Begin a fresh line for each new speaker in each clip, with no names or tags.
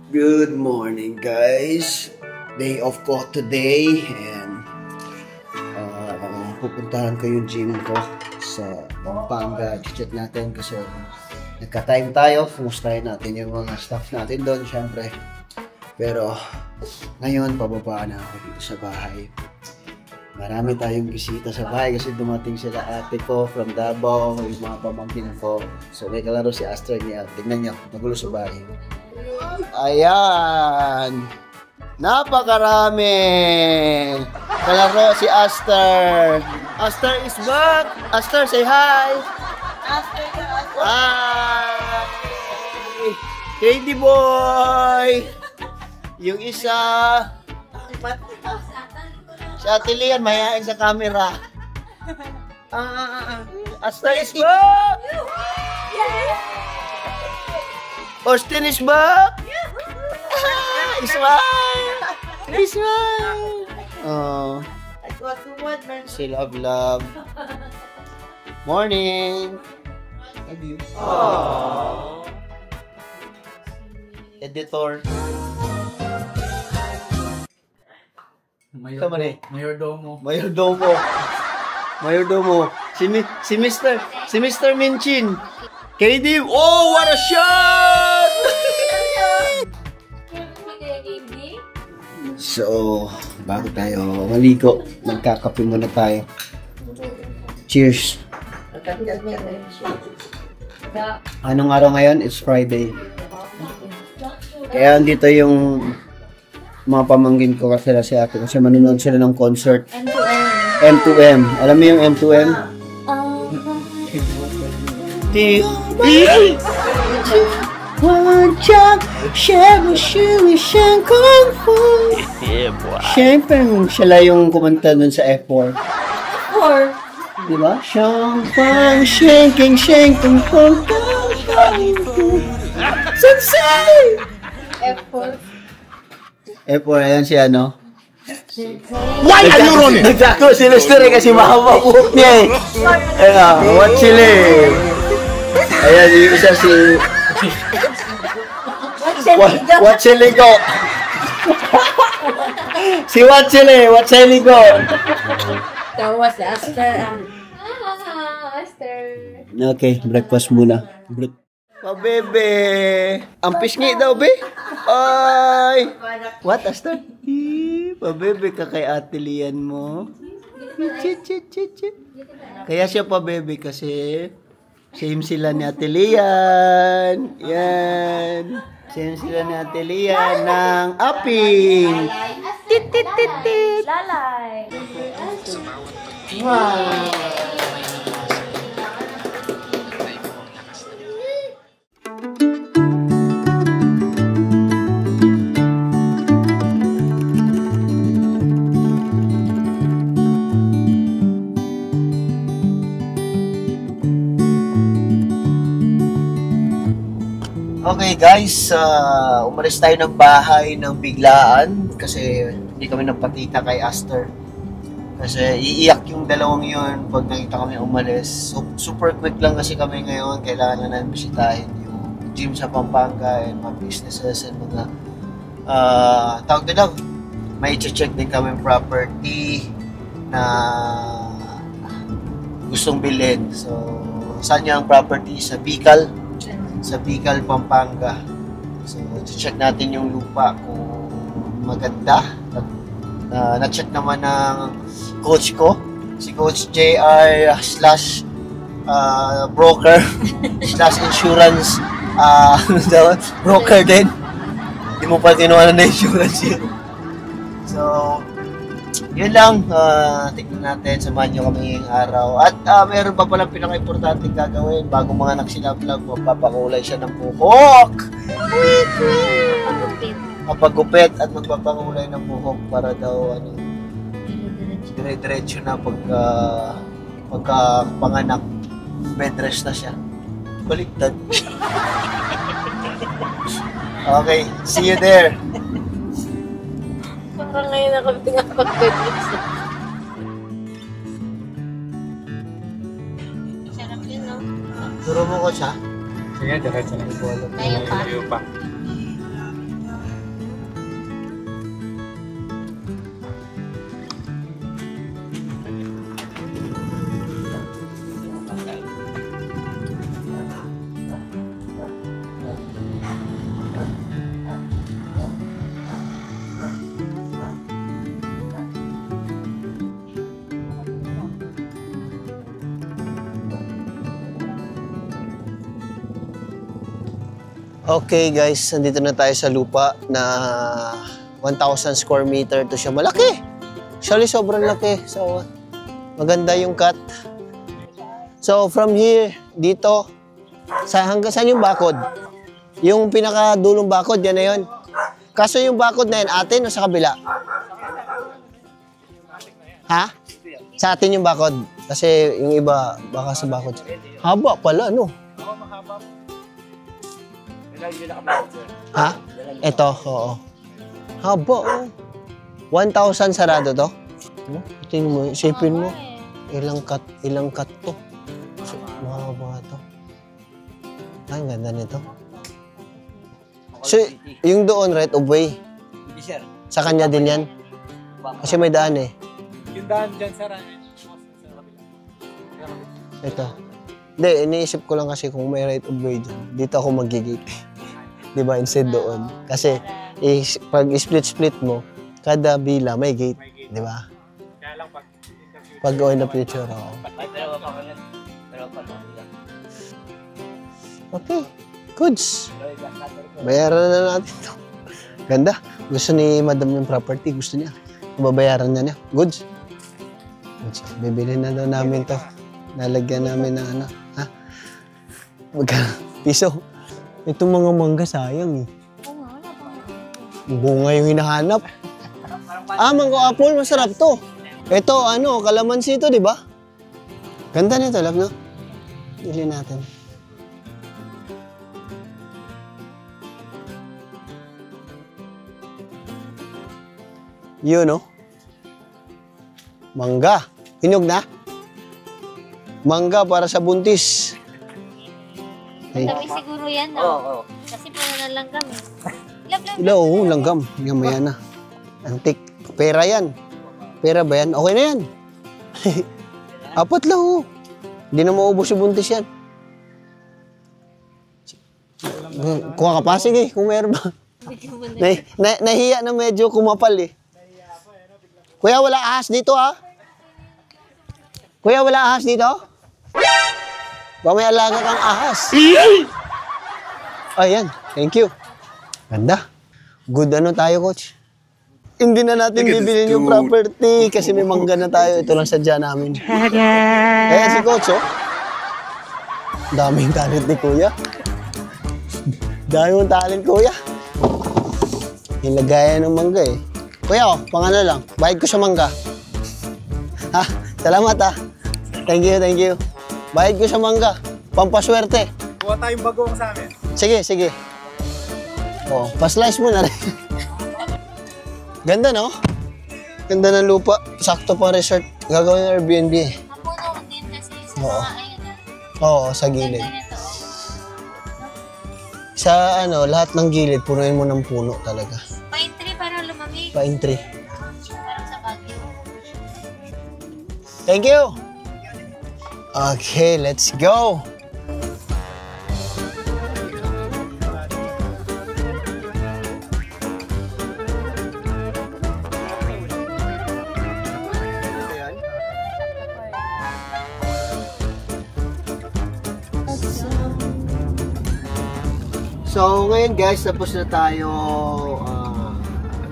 Good morning, guys. Day off ko today and pupuntahan ko yung gym ko sa Pampanga. Check natin kasi nagka-time tayo. Kumustahin natin yung mga staff natin doon, syempre. Pero ngayon, pababa na ako dito sa bahay. Marami tayong bisita sa bahay kasi dumating sila ate ko from Davao, yung mga pamangkin ko. So may kalaro si Aster niya. Tignan niyo, magulo sa bahay. Ayan! Napakarami! Kalaro si Aster. Aster is back! Aster, say hi!
Aster.
Hi! KD boy! Yung isa... Si Ate Lian, mayayain sa camera. Aster is back! Austin is back! Ismail! Ismail! Oh. Si Love. Morning! Love you. Aww. Editor. Mayordomo. Si Mr. Minchin. KD. Oh, what a shot! So, bago tayo maligo, magkakape muna tayo. Cheers! Anong araw ngayon? It's Friday. Kaya andito yung mga pamangkin ko kasi si ate kasi manonood sila ng concert. M2M. Alam mo yung M2M? Siyempre, sila yung kumanta dun sa F4.
F4?
Diba? Siyang shanking kung Sensei!
F4.
F4, ayan si ano?
Why are you running?
Nagtako si Lester kasi mahaba buhok niya eh. Ayan, what chili? Ayan, yung isa si... What chili ko? Si what chili ko?
Tawa si Aster. Aster.
Okay, breakfast muna. Bebe! Ang pisngi daw, be? Ay! What, Aster? Pabebe ka kay Ate Lian mo. Kaya siya pabebe kasi same sila ni Ate Lian. Yan. Same sila ni Ate Lian ng aping. Tit.
Lalay.
Wow. Okay guys, umalis tayo ng bahay ng biglaan kasi hindi kami nagpatita kay Aster. Kasi iiyak yung dalawang yun pag nakita kami umalis. So, super quick lang kasi kami ngayon. Kailangan na namin bisitahin yung gym sa Pampanga and mga businesses and mga tawag na lang. May check din kami property na gustong bilhin. So, saan yung property? Sa Bicol, Pampanga. So, check natin yung lupa kung maganda. Na-check naman ng coach ko, si Coach JR / broker / insurance broker din. Hindi mo pa kinuha na insurance yun. So, yun lang. Tignan natin, samahan nyo kami ngayong araw. At meron pa palang pinaka-importante gagawin. Bago mga anak sila vlog, magpapakulay siya ng buhok. Magpagupit at magpapakulay ng buhok para daw dire-diretso na pagka panganak. Bed rest na siya. Baliktad. Okay, see you there.
Parang ngayon ako pag-bed rest. Sarap yun, no?
Turo mo ko siya.
Sige, diretso lang po.
Tayo pa.
Okay guys, nandito na tayo sa lupa na 1,000 square meter to siya. Malaki! Actually, sobrang laki. So, maganda yung cut. So, from here, dito, hanggang saan yung bakod? Yung pinakadulong bakod, yan na yun. Kaso yung bakod na yan, atin o sa kabila? Ha? Sa atin yung bakod. Kasi yung iba, baka sa bakod. Haba pala, no? Ha? Ito, oo. Haba, oh. 1,000 sarado to? Tingnan mo, isipin mo. Ilang cut to. So, mahaba to. Ay, ganda nito. So, yung doon, right of way.
Hindi, sir.
Sa kanya din yan. Kasi may daan eh.
Yung daan dyan, sir.
Ito. Hindi, iniisip ko lang kasi kung may right of way dyan. Dito ako magigate. Diba? Instead doon. Kasi, pag split-split mo, kada bila may gate. Diba?
Kaya lang
pag in the future, oo. Okay. Goods. Bayaran na natin to. Ganda. Gusto ni madam yung property. Gusto niya. Babayaran niya. Goods. Goods. Bibili na daw namin to. Nalagyan namin ng ano. Ha? Magkano? Piso. Itong mga mangga sayang eh. Bunga yung hinahanap. Mango apple. Masarap to. Ito, kalamansi ito, di ba? Ganda nito, love, no? Bili natin. Yun, no? Mangga. Hinog na? Mangga para sa buntis.
Dami siguro yan, no? Oo. Kasi puno na langgam.
Oo, langgam. Gamaya na. Antik. Pera yan. Pera ba yan? Okay na yan. 4 lang, oh. Hindi na maubos yung buntis yan. Kuha ka pa, sige, kung meron ba. Nahiya na medyo kumapal eh. Kuya, wala ahas dito, ha? Kuya, wala ahas dito? Baka may alaga kang ahas. Ayan, thank you. Ganda. Good tayo, coach. Hindi na natin bibilin yung property kasi may mangga na tayo. Ito lang sadya namin. Ayan si coach, oh. Daming talent ni kuya. Daming talent, kuya. Nilagayan ng mangga, eh. Kuya, pangano lang. Bayad ko sa mangga. Ha? Salamat, ha. Thank you. Bayad ko sa mangga. Pampaswerte.
Kuha tayong bagoong sa amin.
Sige. Oh, pa-slice mo na rin. Ganda, no? Ganda ng lupa. Sakto pa resort. Gagawin ng Airbnb, eh.
Mapuno din kasi sa
Oo.
mga ayun.
Oo, sa gilid. Sa lahat ng gilid, punuin mo ng puno talaga.
Pine tree para lumamig.
Pine tree.
Parang sa Baguio.
Thank you! Okay, let's go! So, ngayon guys, tapos na tayo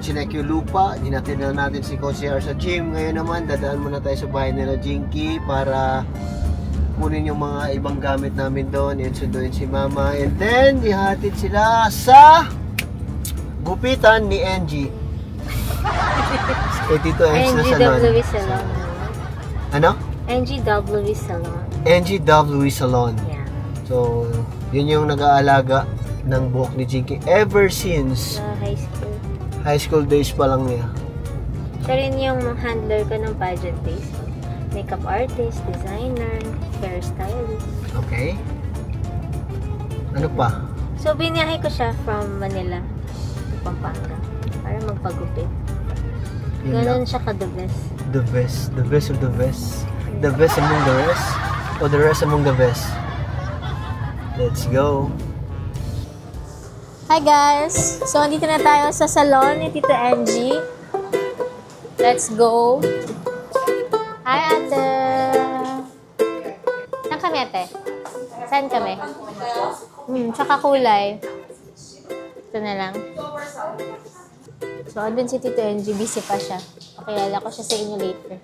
chinek yung lupa. Hinatid na natin si Coach CR sa gym. Ngayon naman, dadaan muna tayo sa bahay nila Jinky para kunin yung mga ibang gamit namin doon. And sunduin si Mama. And then, ihatid sila sa gupitan ni Angie. 82 X na salon.
NGW Salon.
Ano?
NGW Salon.
NGW Salon.
Yeah.
So, yun yung nag-aalaga ng buhok ni Jinky ever since
Sa high school.
high school days pa lang niya.
Siya rin yung handler ko ng pageant days. Makeup artist, designer, hairstylist.
Okay. Ano pa?
So, biniyahe ko siya from Manila to Pampanga para magpagupit.
Yun
Ganon
lang.
siya ka-the best.
The best. The best of the best. The best among the rest. O the rest among the best. Let's go.
Hi guys! So, andito na tayo sa salon ni Tita Angie. Let's go! Hi ate! Saan kami ate? Saan kami? Tsaka kulay. Ito na lang. So, andun si Tito NG. Busy pa siya. Pakilala ko siya sa inyo later.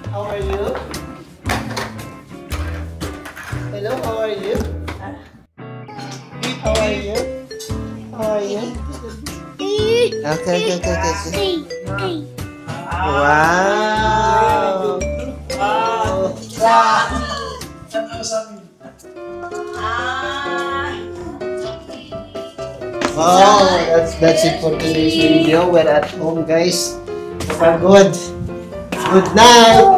How are you? Hello, how are you? How are you? How are you? Okay. Wow! Wow, that's it for today's video. We're at home, guys. Pagod. Good night!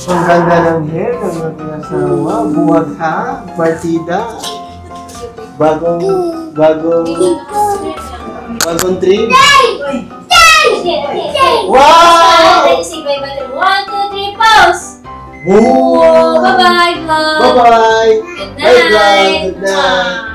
Ang ganda ng hair ng mga asawa. Buwag ha, partida. Bagong trim. Wow!
1, 2, 3, pause!
Woo!
Bye-bye, vlog!
Bye-bye!
Good
Bye, vlog!
night!
Good night!